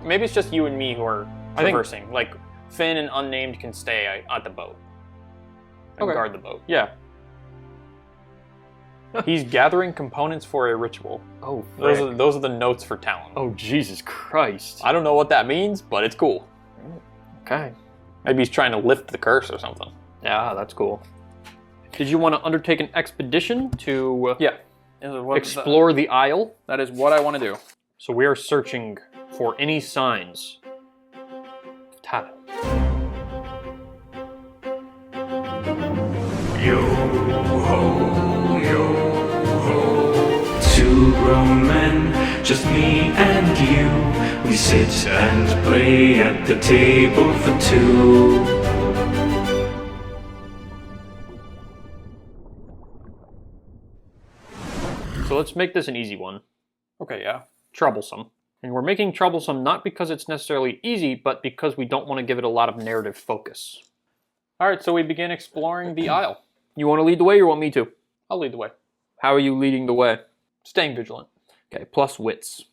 maybe it's just you and me who are traversing. Like, Finn and Unnamed can stay at the boat. And guard the boat. Yeah. He's gathering components for a ritual. Oh, those are the notes for Talon. Oh, Jesus Christ. I don't know what that means, but it's cool. Okay. Maybe he's trying to lift the curse or something. Yeah, that's cool. Did you want to undertake an expedition to explore the Isle? That is what I want to do. So we are searching for any signs of Talon. Yo ho, yo ho. Two grown men, just me and you. We sit and play at the table for two. So let's make this an easy one. Okay, yeah. Troublesome. And we're making troublesome not because it's necessarily easy, but because we don't want to give it a lot of narrative focus. Alright, so we begin exploring the Isle. You want to lead the way or you want me to? I'll lead the way. How are you leading the way? Staying vigilant. Okay, plus wits.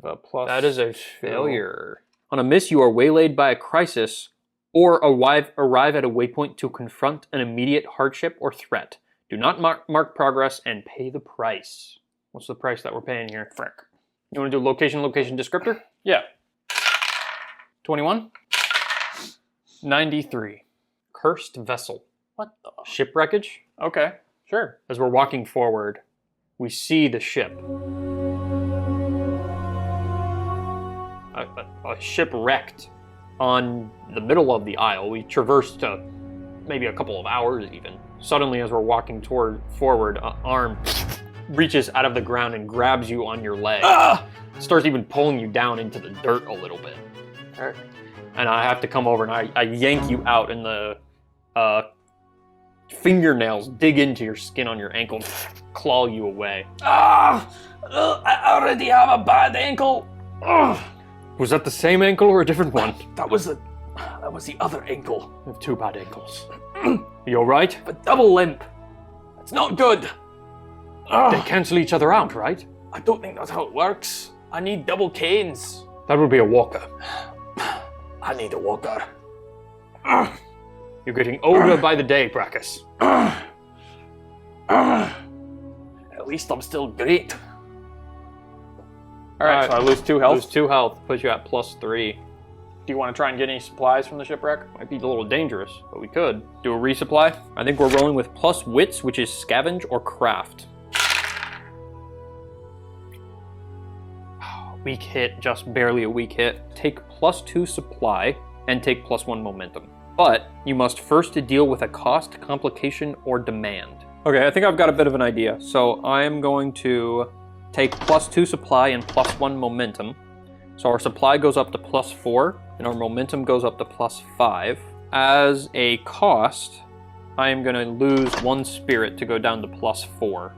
That is a failure. On a miss, you are waylaid by a crisis or arrive at a waypoint to confront an immediate hardship or threat. Do not mark progress and pay the price. What's the price that we're paying here? Frick. You want to do location descriptor? Yeah. 21. 93. Cursed vessel. What the? Shipwreckage? Okay, sure. As we're walking forward, we see the ship. A ship wrecked on the middle of the Isle. We traversed maybe a couple of hours even. Suddenly, as we're walking forward, an arm reaches out of the ground and grabs you on your leg. Starts even pulling you down into the dirt a little bit. And I have to come over and I yank you out, and the fingernails dig into your skin on your ankle and claw you away. I already have a bad ankle. Was that the same ankle or a different one? That was the other ankle. I have two bad ankles. You alright? A double limp. It's not good. They cancel each other out, right? I don't think that's how it works. I need double canes. That would be a walker. I need a walker. You're getting older by the day, Brackus. At least I'm still great. Alright, so I lose 2 health. Lose 2 health, puts you at +3. Do you want to try and get any supplies from the shipwreck? Might be a little dangerous, but we could. Do a resupply. I think we're rolling with plus wits, which is scavenge or craft. Weak hit, just barely a weak hit. Take +2 supply and take +1 momentum. But you must first deal with a cost, complication, or demand. Okay, I think I've got a bit of an idea. So I am going to take +2 supply and +1 momentum. So our supply goes up to +4 and our momentum goes up to +5. As a cost, I am going to lose 1 spirit to go down to +4.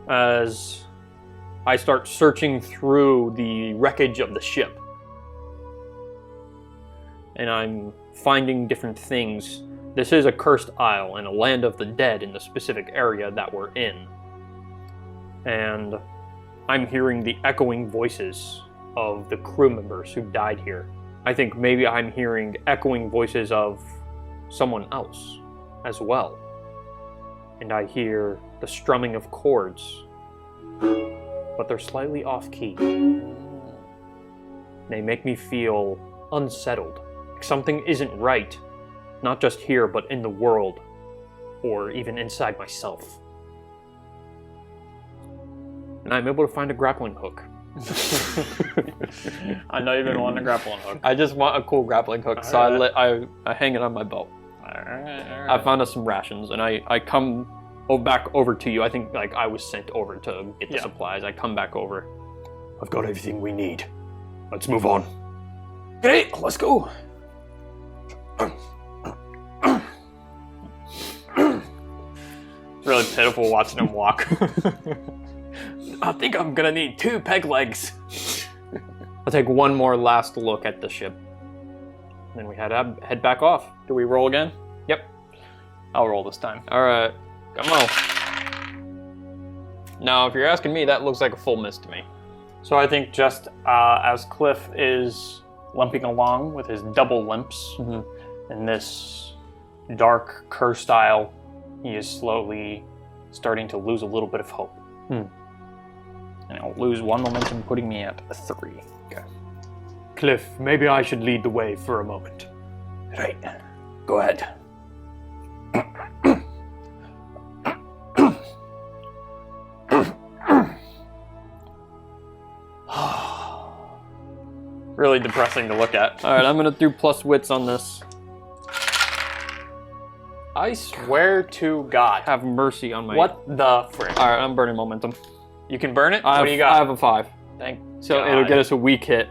As I start searching through the wreckage of the ship. And I'm finding different things. This is a cursed isle and a land of the dead in the specific area that we're in. And I'm hearing the echoing voices of the crew members who died here. I think maybe I'm hearing echoing voices of someone else as well. And I hear the strumming of chords, but they're slightly off key. They make me feel unsettled. Like something isn't right, not just here, but in the world, or even inside myself. And I'm able to find a grappling hook. I know you've been wanting a grappling hook. I just want a cool grappling hook, so I hang it on my belt. Alright. I found us some rations, and I come back over to you. I think like I was sent over to get the supplies. I come back over. I've got everything we need. Let's move on. Great, let's go. It's really pitiful watching him walk. I think I'm gonna need 2 peg legs. I'll take one more last look at the ship. And then we head back off. Do we roll again? Yep. I'll roll this time. Alright. Come on. Now, if you're asking me, that looks like a full miss to me. So I think just as Cliff is limping along with his double limps in this dark cursed isle, he is slowly starting to lose a little bit of hope. And I'll lose 1 momentum, putting me at 3. Okay. Cliff, maybe I should lead the way for a moment. Right. Go ahead. Really depressing to look at. All right, I'm gonna do plus wits on this. I swear to God. Have mercy on my... What the frick? All right, I'm burning momentum. You can burn it? What do you got? I have a 5. Thank So God. it'll get us a weak hit.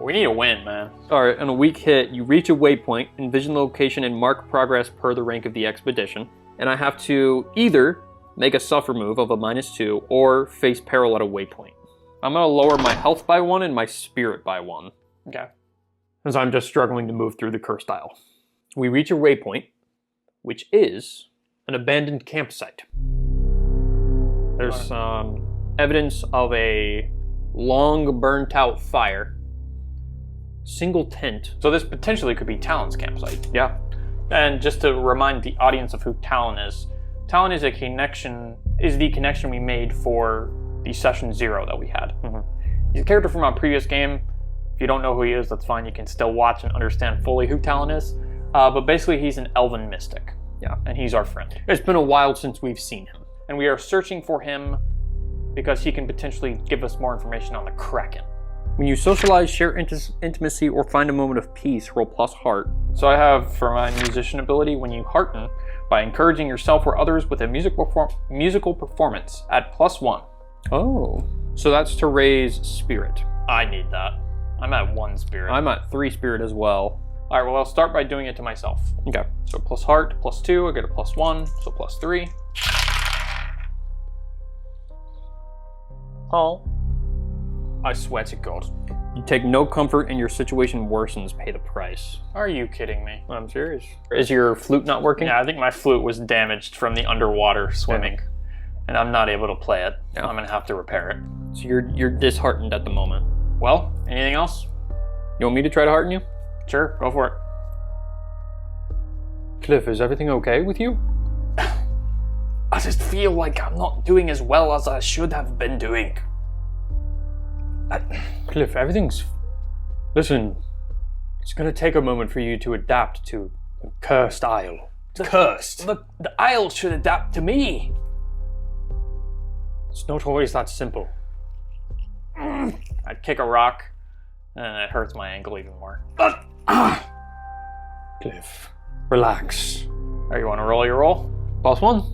We need a win, man. All right, on a weak hit, you reach a waypoint, envision the location, and mark progress per the rank of the expedition. And I have to either make a suffer move of a -2 or face peril at a waypoint. I'm gonna lower my health by 1 and my spirit by 1. Okay. As I'm just struggling to move through the cursed isle. We reach a waypoint, which is an abandoned campsite. There's evidence of a long burnt out fire. Single tent. So this potentially could be Talon's campsite. Yeah. And just to remind the audience of who Talon is the connection we made for the session 0 that we had. He's a character from our previous game. If you don't know who he is, that's fine. You can still watch and understand fully who Talon is. But basically, he's an elven mystic. Yeah. And he's our friend. It's been a while since we've seen him. And we are searching for him because he can potentially give us more information on the Kraken. When you socialize, share intimacy, or find a moment of peace, roll plus heart. So I have, for my musician ability, when you hearten, by encouraging yourself or others with a musical performance, add +1. Oh. So that's to raise spirit. I need that. I'm at 1 spirit. I'm at 3 spirit as well. All right, well, I'll start by doing it to myself. Okay. So plus heart, +2, I get a +1, so +3. Oh. I swear to God. You take no comfort and your situation worsens. Pay the price. Are you kidding me? I'm serious. Is your flute not working? Yeah, I think my flute was damaged from the underwater swimming. Yeah. And I'm not able to play it. Yeah. I'm gonna have to repair it. So you're disheartened at the moment. Well, anything else? You want me to try to hearten you? Sure, go for it. Cliff, is everything okay with you? I just feel like I'm not doing as well as I should have been doing. Cliff, everything's... Listen, it's gonna take a moment for you to adapt to the cursed isle. Cursed? The Isle should adapt to me. It's not always that simple. I kick a rock, and it hurts my ankle even more. Cliff, relax. Are you want to roll your roll? +1.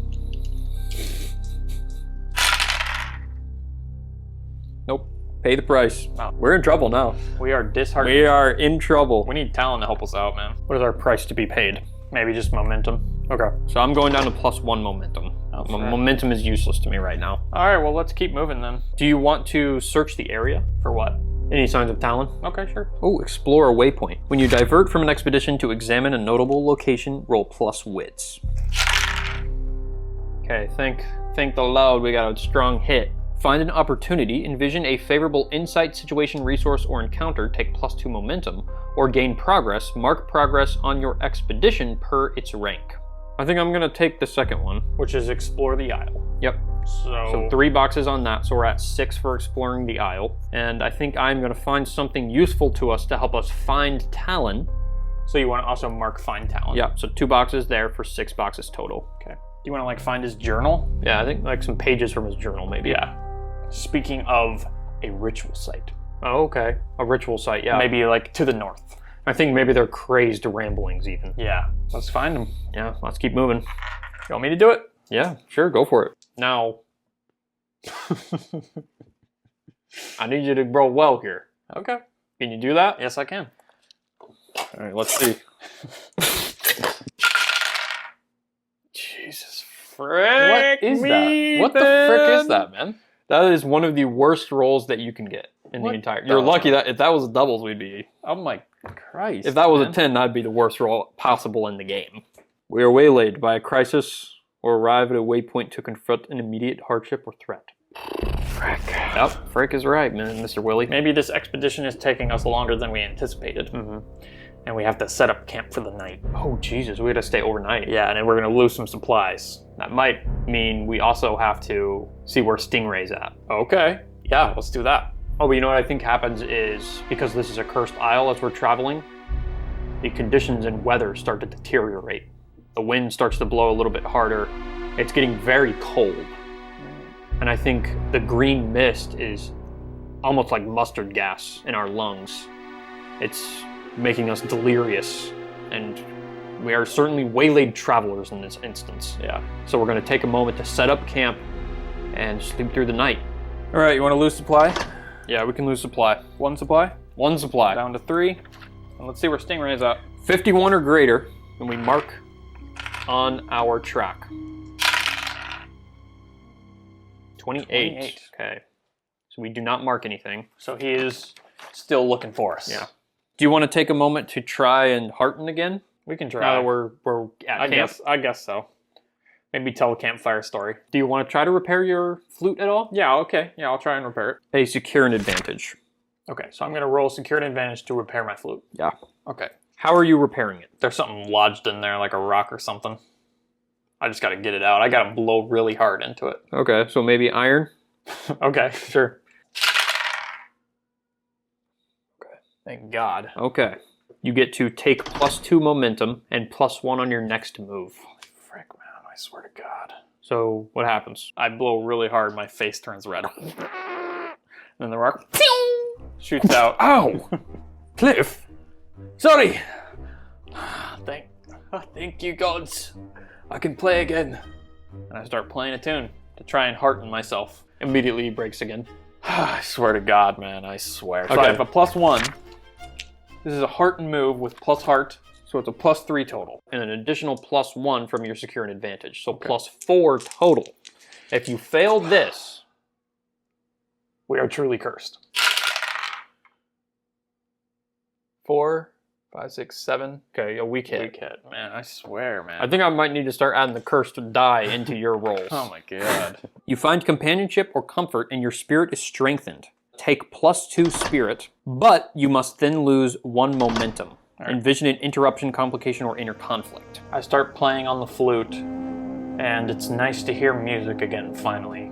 Nope. Pay the price. Oh. We're in trouble now. We are disheartened. We are in trouble. We need Talon to help us out, man. What is our price to be paid? Maybe just momentum. Okay, so I'm going down to +1 momentum. Momentum is useless to me right now. All right, well, let's keep moving then. Do you want to search the area? For what? Any signs of Talon? Okay, sure. Oh, explore a waypoint. When you divert from an expedition to examine a notable location, roll plus wits. Okay, thank the Lord we got a strong hit. Find an opportunity, envision a favorable insight, situation, resource, or encounter, take +2 momentum, or gain progress, mark progress on your expedition per its rank. I think I'm gonna take the second one. Which is explore the Isle. Yep. So 3 boxes on that, so we're at 6 for exploring the Isle. And I think I'm gonna find something useful to us to help us find Talon. So you want to also mark find Talon? Yeah, so 2 boxes there for 6 boxes total. Okay. Do you want to like find his journal? Yeah, I think like some pages from his journal maybe. Yeah. Speaking of a ritual site. Oh, okay. A ritual site, yeah. Maybe like to the north. I think maybe they're crazed ramblings even. Yeah. Let's find them. Yeah, let's keep moving. You want me to do it? Yeah, sure, go for it. Now, I need you to roll well here. Okay. Can you do that? Yes, I can. All right, let's see. Jesus frick What is me, that? What the frick is man. that, man? That is one of the worst rolls that you can get in the entire... You're lucky that if that was doubles, we'd be... Oh my Christ. If that was man. a 10, that'd be the worst roll possible in the game. We are waylaid by a crisis or arrive at a waypoint to confront an immediate hardship or threat. Frick. Yep, Frick is right, man, Mr. Willie. Maybe this expedition is taking us longer than we anticipated. And we have to set up camp for the night. Oh, Jesus, we gotta stay overnight. Yeah, and then we're gonna lose some supplies. That might mean we also have to see where Stingray's at. Okay. Yeah, let's do that. Oh, but you know what I think happens is, because this is a cursed isle as we're traveling, the conditions and weather start to deteriorate. The wind starts to blow a little bit harder. It's getting very cold. And I think the green mist is almost like mustard gas in our lungs. It's making us delirious, and we are certainly waylaid travelers in this instance. Yeah. So we're going to take a moment to set up camp and sleep through the night. All right, you want to lose supply? Yeah, we can lose supply. One supply? One supply. Down to 3. And let's see where Stingray is at. 51 or greater, and we mark on our track. 28. Okay. So we do not mark anything. So he is still looking for us. Yeah. Do you want to take a moment to try and hearten again? We can try. Now that we're at camp? I guess so. Maybe tell a campfire story. Do you want to try to repair your flute at all? Yeah, okay. Yeah, I'll try and repair it. A secure an advantage. Okay, so I'm going to roll secure an advantage to repair my flute. Yeah. Okay. How are you repairing it? There's something lodged in there, like a rock or something. I just got to get it out. I got to blow really hard into it. Okay, so maybe iron? Okay, sure. Okay, thank God. Okay. You get to take +2 momentum and +1 on your next move. Holy frick, man, I swear to God. So what happens? I blow really hard, my face turns red. And then the rock shoots out. Ow! Cliff! Sorry! Thank you, gods. I can play again. And I start playing a tune to try and hearten myself. Immediately he breaks again. I swear to God, man, I swear. So Okay. I have a +1. This is a hearten move with plus heart, so it's a +3 total. And an additional +1 from your secure an advantage. So +4 total. If you fail this, We are truly cursed. 4, 5, 6, 7. okay, a weak hit. Weak hit. Man, I swear, man. I think I might need to start adding the cursed die into your rolls. Oh my God. You find companionship or comfort and your spirit is strengthened. Take +2 spirit, but you must then lose 1 momentum. Right. Envision an interruption, complication, or inner conflict. I start playing on the flute, and it's nice to hear music again, finally.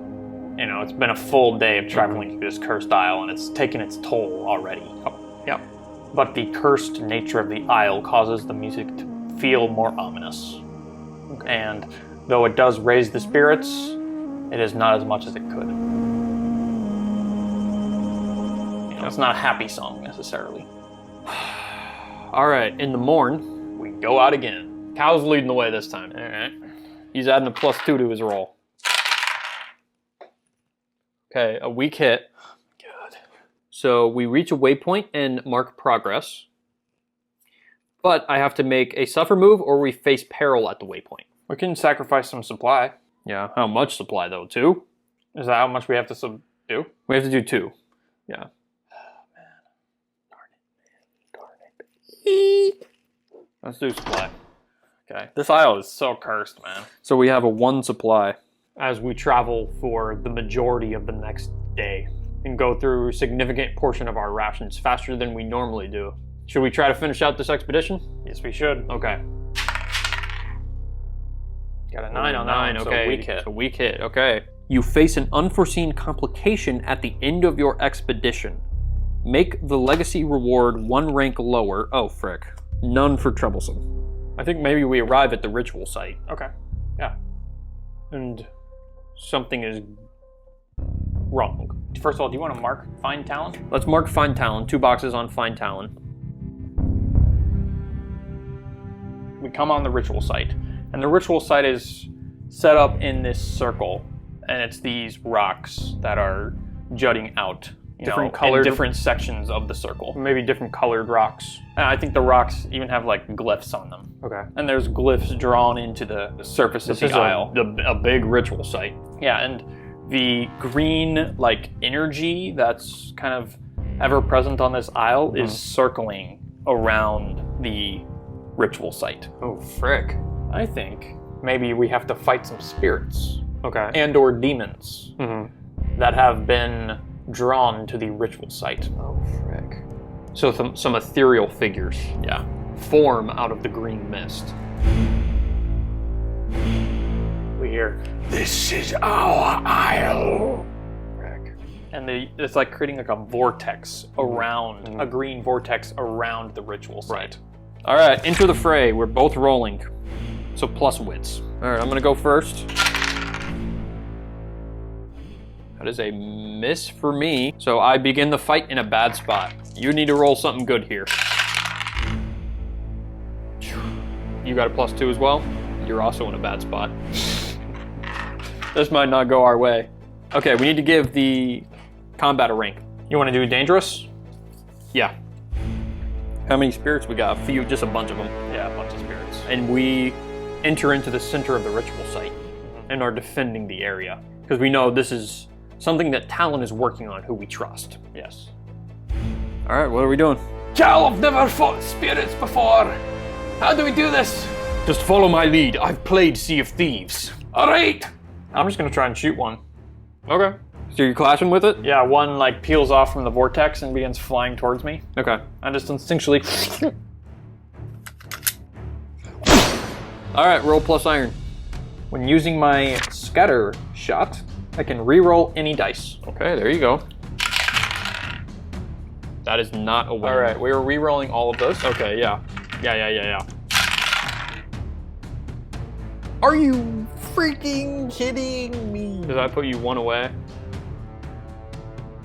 You know, it's been a full day of traveling through this cursed isle, and it's taken its toll already. Yep. But the cursed nature of the isle causes the music to feel more ominous. And though it does raise the spirits, it is not as much as it could. You know, it's not a happy song, necessarily. All right, in the morn, We go out again. Cow's leading the way this time. All right. He's adding a +2 to his roll. Okay, a weak hit. God. So we reach a waypoint and mark progress. But I have to make a suffer move or we face peril at the waypoint. We can sacrifice some supply. Yeah, how much supply though? 2? Is that how much we have to do? We have to do 2. Yeah. Let's do supply. Okay. This isle is so cursed, man. So we have a 1 supply as we travel for the majority of the next day and go through a significant portion of our rations faster than we normally do. Should we try to finish out this expedition? Yes, we should. Okay. Got a 9 on that 9, one, okay. so weak hit. So weak hit, okay. You face an unforeseen complication at the end of your expedition. Make the legacy reward 1 rank lower. Oh, frick. None for troublesome. I think maybe we arrive at the ritual site. Okay. Yeah. And something is wrong. First of all, do you want to mark Find Talon? Let's mark Find Talon. 2 boxes on Find Talon. We come on the ritual site. And the ritual site is set up in this circle. And it's these rocks that are jutting out. Different in colored- different sections of the circle. Maybe different colored rocks. And I think the rocks even have like glyphs on them. Okay. And there's glyphs drawn into the surface of This the is isle. a big ritual site. Yeah, and the green like energy that's kind of ever present on this isle is circling around the ritual site. Oh, frick. I think maybe we have to fight some spirits Okay. and or demons Mm-hmm. that have been drawn to the ritual site. Oh, frick. So some ethereal figures Yeah. form out of the green mist. We hear, This is our isle. and it's like creating like a vortex around, a green vortex around the ritual site. Right. All right, enter the fray. We're both rolling. So plus wits. All right, I'm gonna go first. That is a miss for me. So I begin the fight in a bad spot. You need to roll something good here. You got a +2 as well? You're also in a bad spot. This might not go our way. Okay, we need to give the combat a rank. You want to do dangerous? Yeah. How many spirits we got? A few, just a bunch of them. Yeah, a bunch of spirits. And we enter into the center of the ritual site and are defending the area. Because we know this is something that Talon is working on, who we trust. Yes. All right, what are we doing? Cal, I've never fought spirits before. How do we do this? Just follow my lead. I've played Sea of Thieves. All right. I'm just gonna try and shoot one. Okay. So you're clashing with it? Yeah, one like peels off from the vortex and begins flying towards me. Okay. I just instinctually. All right, roll plus iron. When using my scatter shot, I can re-roll any dice. Okay, there you go. That is not a win. All right, we are re-rolling all of those. Okay, yeah. Yeah. Are you freaking kidding me? Does that put you one away?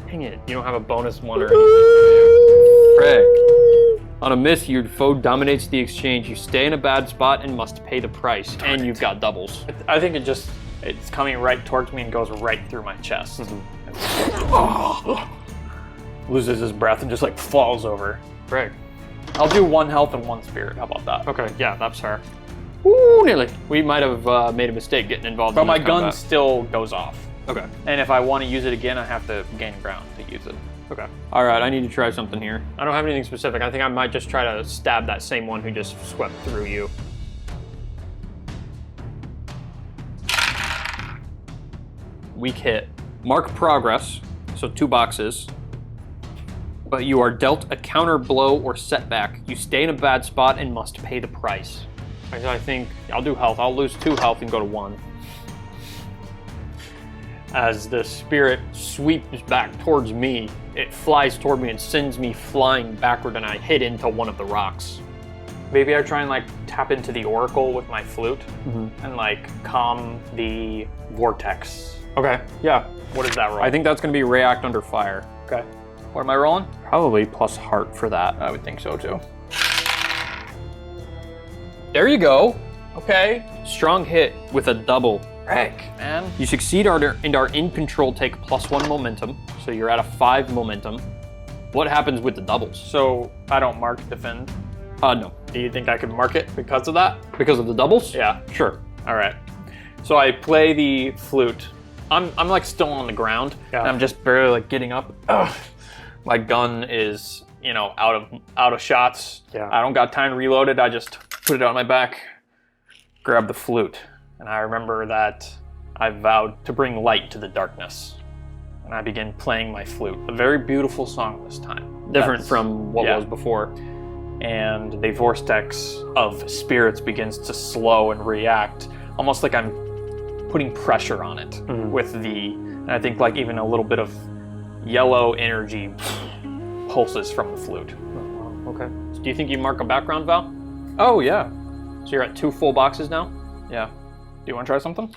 Dang it, you don't have a bonus one or anything. Frick. On a miss, your foe dominates the exchange. You stay in a bad spot and must pay the price. And you've got doubles. I think it's coming right towards me and goes right through my chest. Loses his breath and just like falls over. Frick. I'll do 1 health and 1 spirit. How about that? Okay, yeah, that's fair. Ooh, nearly. We might have made a mistake getting involved But in this my gun combat. still goes off. Okay. And if I want to use it again, I have to gain ground to use it. Okay. All right, I need to try something here. I don't have anything specific. I think I might just try to stab that same one who just swept through you. Weak hit. Mark progress, so 2 boxes. But you are dealt a counter blow or setback. You stay in a bad spot and must pay the price. I think I'll do health. I'll lose 2 health and go to 1. As the spirit sweeps back towards me, it flies toward me and sends me flying backward, and I hit into one of the rocks. Maybe I try and like tap into the oracle with my flute and like calm the vortex. Okay, yeah. What is that roll? I think that's going to be react under fire. Okay. What am I rolling? Probably plus heart for that. I would think so too. There you go. Okay. Strong hit with a double. Heck, man. You succeed and are in control, take +1 momentum. So you're at a 5 momentum. What happens with the doubles? So I don't mark defend. No. Do you think I could mark it because of that? Because of the doubles? Yeah. Sure. All right. So I play the flute. I'm like still on the ground. Yeah. And I'm just barely like getting up. Ugh. My gun is, out of shots. Yeah. I don't got time to reload it. I just put it on my back, grab the flute. And I remember that I vowed to bring light to the darkness. And I begin playing my flute. A very beautiful song this time. Different from what was before. And the vortex of spirits begins to slow and react, almost like I'm putting pressure on it with and I think like even a little bit of yellow energy pulses from the flute. Okay. So do you think you mark a background, Val? Oh, yeah. So you're at 2 full boxes now? Yeah. Do you want to try something?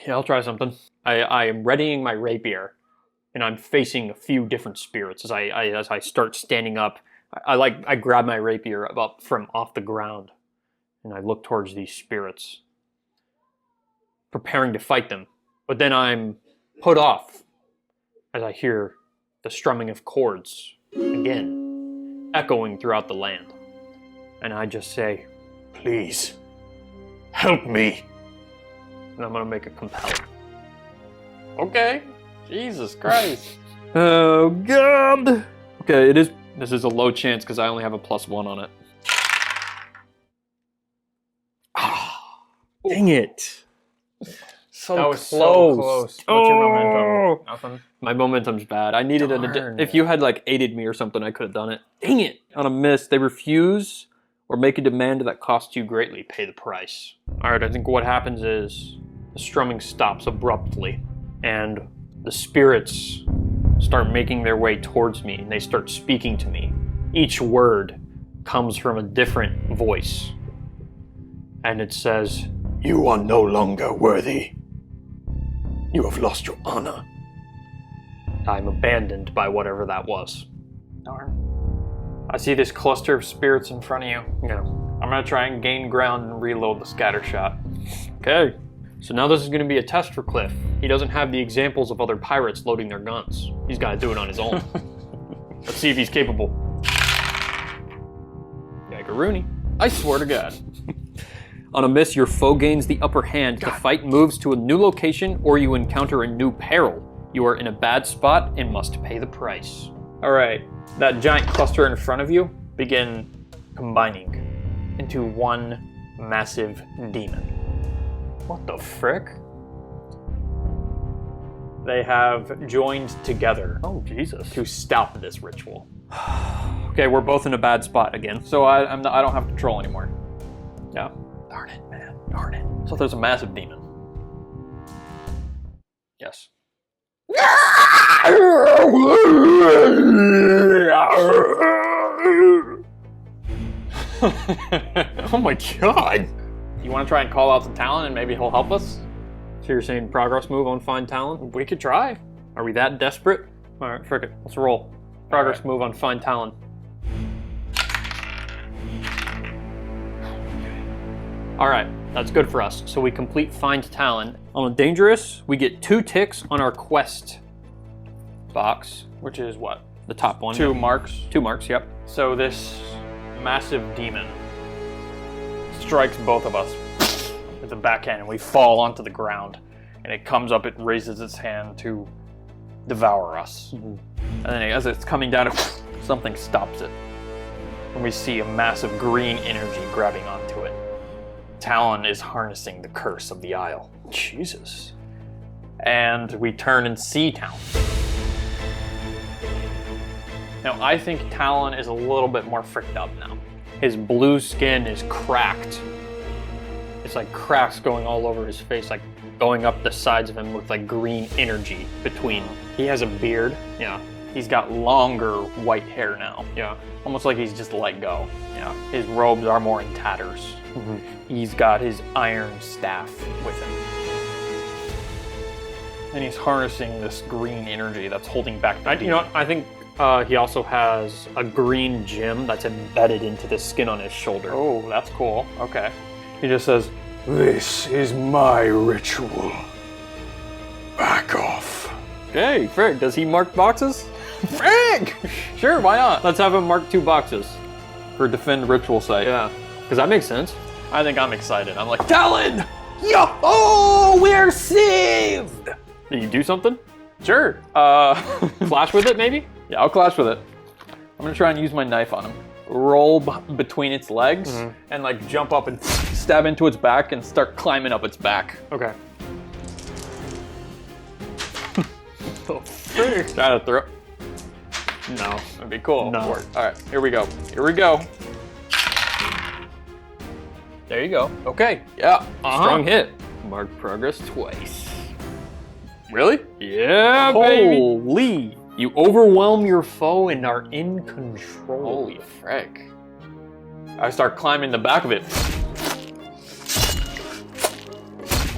Yeah, I'll try something. I am readying my rapier, and I'm facing a few different spirits as I start standing up. I grab my rapier up from off the ground, and I look towards these spirits, preparing to fight them. But then I'm put off as I hear the strumming of chords again, echoing throughout the land. And I just say, "Please, help me." And I'm gonna make a compel. Okay. Jesus Christ. Oh God! Okay, this is a low chance because I only have a +1 on it. Dang Dang it. So That was close. so close. What's your momentum? Nothing. My momentum's bad. I needed Darn. if you had like aided me or something, I could have done it. Dang it. On a miss, they refuse or make a demand that costs you greatly. Pay the price. All right, I think what happens is the strumming stops abruptly and the spirits start making their way towards me and they start speaking to me. Each word comes from a different voice. And it says, "You are no longer worthy. You have lost your honor. I'm abandoned by whatever that was." Darn. I see this cluster of spirits in front of you. Yeah. I'm gonna try and gain ground and reload the scatter shot. Okay. So now this is going to be a test for Cliff. He doesn't have the examples of other pirates loading their guns. He's got to do it on his own. Let's see if he's capable. Yaggeroonie. I swear to God. On a miss, your foe gains the upper hand. The fight moves to a new location or you encounter a new peril. You are in a bad spot and must pay the price. All right, that giant cluster in front of you begin combining into one massive demon. What the frick? They have joined together Oh, Jesus. to stop this ritual. Okay, we're both in a bad spot again. So I don't have control anymore. Yeah. Darn it, man. Darn it. So there's a massive demon. Yes. Oh my God. You want to try and call out to Talon and maybe he'll help us? So you're saying progress move on Find Talon? We could try. Are we that desperate? All right, frick it. Let's roll. Progress All right. move on Find Talon. All right, that's good for us. So we complete Find Talon. On a dangerous, we get 2 ticks on our quest box. Which is what? The top one. 2 marks. 2 marks, yep. So this massive demon strikes both of us with the backhand and we fall onto the ground. And it comes up, it raises its hand to devour us. And then as it's coming down, something stops it. And we see a massive green energy grabbing onto it. Talon is harnessing the curse of the Isle. Jesus. And we turn and see Talon. Now, I think Talon is a little bit more fricked up now. His blue skin is cracked. It's like cracks going all over his face, like going up the sides of him with like green energy between. He has a beard. Yeah, He's got longer white hair now. yeah. Almost like he's just let go. Yeah. His robes are more in tatters. He's got his iron staff with him. And he's harnessing this green energy that's holding back the You know what? I think he also has a green gem that's embedded into the skin on his shoulder. Oh, that's cool. Okay. He just says, "This is my ritual. Back off." Hey, Frick, does he mark boxes? Frank! Sure, why not? Let's have him mark 2 boxes. For defend ritual site. Yeah, because that makes sense. I think I'm excited. I'm like, Talon! Yo! Oh, we're saved! Did you do something? Sure. Flash with it, maybe? Yeah, I'll clash with it. I'm gonna try and use my knife on him. Roll between its legs and like jump up and stab into its back and start climbing up its back. Okay. Gotta throw. No. That'd be cool. No. All right, here we go. Here we go. There you go. Okay. Yeah. Strong hit. Mark progress twice. Really? Yeah, baby. Holy. You overwhelm your foe and are in control. Holy frick. I start climbing the back of it.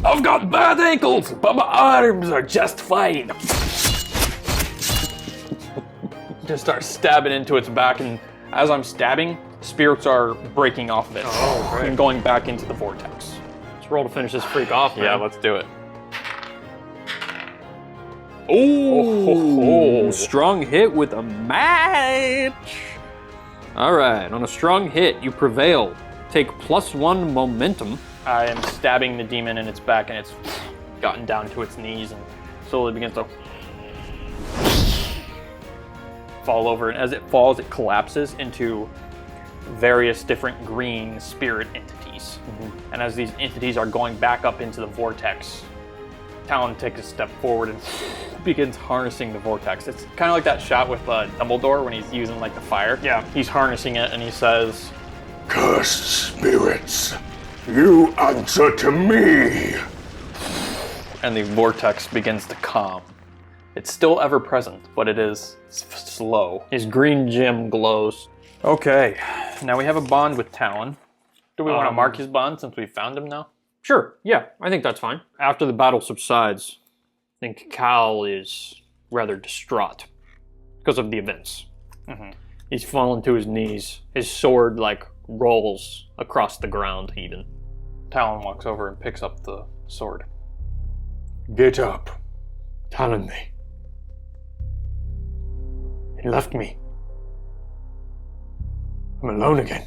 I've got bad ankles, but my arms are just fine. Just start stabbing into its back, and as I'm stabbing, spirits are breaking off of it and going back into the vortex. Let's roll to finish this freak off, man. Yeah, let's do it. Oh, strong hit with a match. All right, on a strong hit, you prevail. Take +1 momentum. I am stabbing the demon in its back, and it's gotten down to its knees and slowly begins to fall over. And as it falls, it collapses into various different green spirit entities. entities. And as these entities are going back up into the vortex, Talon takes a step forward and begins harnessing the vortex. It's kind of like that shot with Dumbledore when he's using like the fire. Yeah. He's harnessing it and he says, Cursed spirits, you answer to me. and the vortex begins to calm. It's still ever present, but it is slow. His green gem glows. Okay, now we have a bond with Talon. Do we want to Um, mark his bond since we found him now? Sure, yeah, I think that's fine. After the battle subsides, I think 𝐂𝐽 is rather distraught because of the events. He's fallen to his knees. His sword, like, rolls across the ground, even. Talon walks over and picks up the sword. Get up. Talon me. He left me. I'm alone again.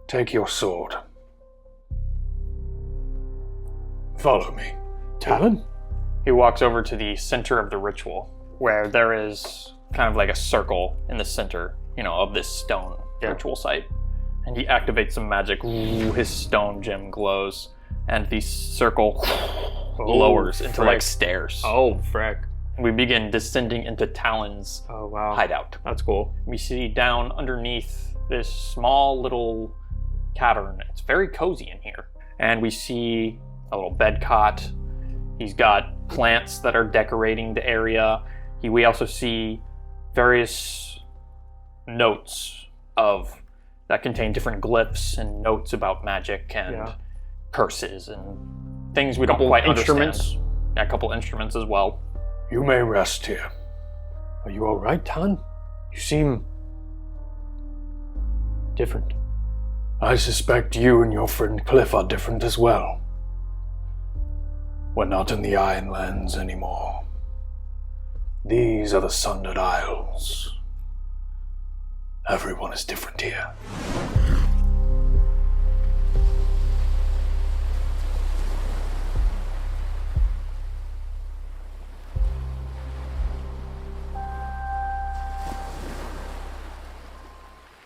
Take your sword. Follow me. Talon? He walks over to the center of the ritual, where there is kind of like a circle in the center, of this stone ritual site. And he activates some magic. Ooh, his stone gem glows, and the circle lowers into like frick. stairs. Oh, frick. We begin descending into Talon's Oh, wow. hideout. That's cool. We see down underneath this small little cavern. It's very cozy in here. And we see a little bed cot. He's got plants that are decorating the area. We also see various notes that contain different glyphs and notes about magic and curses and things we don't Couple quite instruments. understand. Yeah, a couple instruments as well. You may rest here. Are you alright, Talon? You seem different. I suspect you and your friend Cliff are different as well. We're not in the Ironlands anymore. These are the Sundered Isles. Everyone is different here.